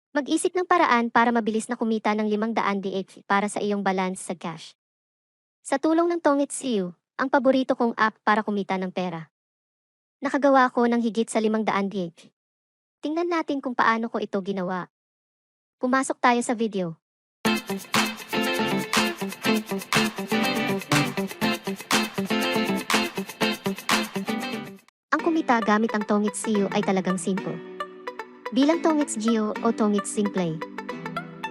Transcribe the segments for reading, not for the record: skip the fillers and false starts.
Mag-isip ng paraan para mabilis na kumita ng 500 DH para sa iyong balance sa cash. Sa tulong ng Tongits.io, ang paborito kong app para kumita ng pera. Nakagawa ko ng higit sa 500 DH. Tingnan natin kung paano ko ito ginawa. Pumasok tayo sa video. Ang kumita gamit ang Tongits.io ay talagang simple. Bilang Tongits.io o Tongits Simplay.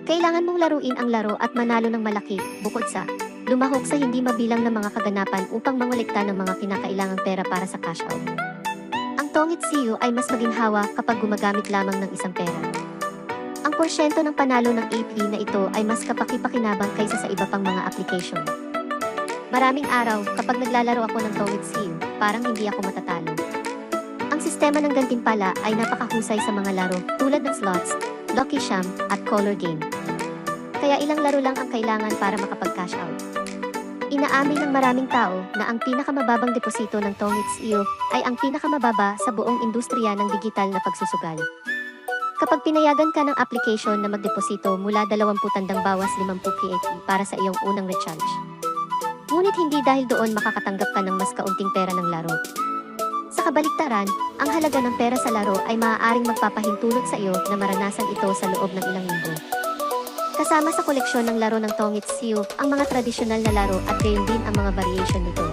Kailangan mong laruin ang laro at manalo ng malaki, bukod sa lumahok sa hindi mabilang na mga kaganapan upang mangolekta ng mga kinakailangang pera para sa cash out. Ang Tongits.io ay mas maginhawa kapag gumagamit lamang ng isang pera. Ang porsyento ng panalo ng AP na ito ay mas kapaki-pakinabang kaysa sa iba pang mga application. Maraming araw, kapag naglalaro ako ng Tongits.io, parang hindi ako matatalo. Ang sistema ng gantimpala ay napakahusay sa mga laro tulad ng slots, Lucky Sham, at Color Game. Kaya ilang laro lang ang kailangan para makapag-cash out. Inaamin ng maraming tao na ang pinakamababang deposito ng Tongits.io ay ang pinakamababa sa buong industriya ng digital na pagsusugal. Kapag pinayagan ka ng application na magdeposito mula 20 tandang bawas 50 PHP para sa iyong unang recharge. Ngunit hindi dahil doon makakatanggap ka ng mas kaunting pera ng laro. Sa kabaliktaran, ang halaga ng pera sa laro ay maaaring magpapahintulot sa iyo na maranasan ito sa loob ng ilang linggo. Kasama sa koleksyon ng laro ng Tongits.io ang mga tradisyonal na laro at gayon din ang mga variation nito.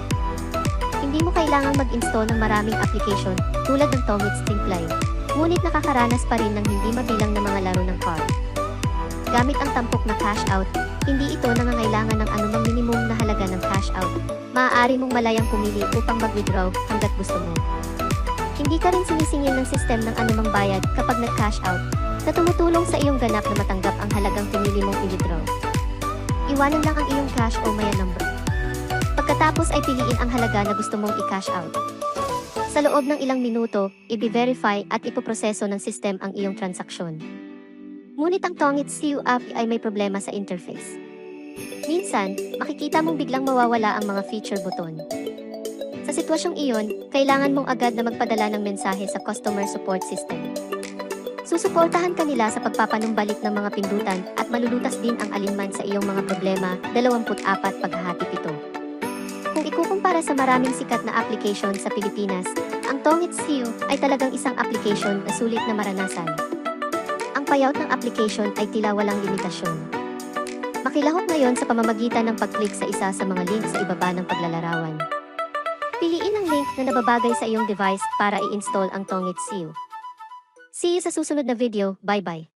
Hindi mo kailangang mag-install ng maraming application tulad ng Tongits Simplay, ngunit nakakaranas pa rin ng hindi mabilang na mga laro ng card. Gamit ang tampok na cash out, hindi ito nangangailangan ng anumang minimum na halaga ng cash out. Maaari mong malayang pumili upang mag-withdraw hanggat gusto mo. Hindi ka rin sinisingil ng sistem ng anumang bayad kapag nag-cash out, na tumutulong sa iyong ganap na matanggap ang halagang pinili mong i-withdraw. Iwanan lang ang iyong cash o maya number. Pagkatapos ay piliin ang halaga na gusto mong i-cash out. Sa loob ng ilang minuto, i-verify at ipoproseso ng sistem ang iyong transaksyon. Ngunit ang Tongits.io app ay may problema sa interface. Minsan, makikita mong biglang mawawala ang mga feature button. Sa sitwasyong iyon, kailangan mong agad na magpadala ng mensahe sa customer support system. Susuportahan ka nila sa pagpapanumbalik ng mga pindutan at malulutas din ang alinman sa iyong mga problema, 24 paghahatid ito. Kung ikukumpara sa maraming sikat na application sa Pilipinas, ang Tongits.io ay talagang isang application na sulit na maranasan. Ang payout ng application ay tila walang limitasyon. Makilahok ngayon sa pamamagitan ng pag-click sa isa sa mga link sa ibaba ng paglalarawan. Piliin ang link na nababagay sa iyong device para i-install ang Tongits.io. See you sa susunod na video. Bye-bye.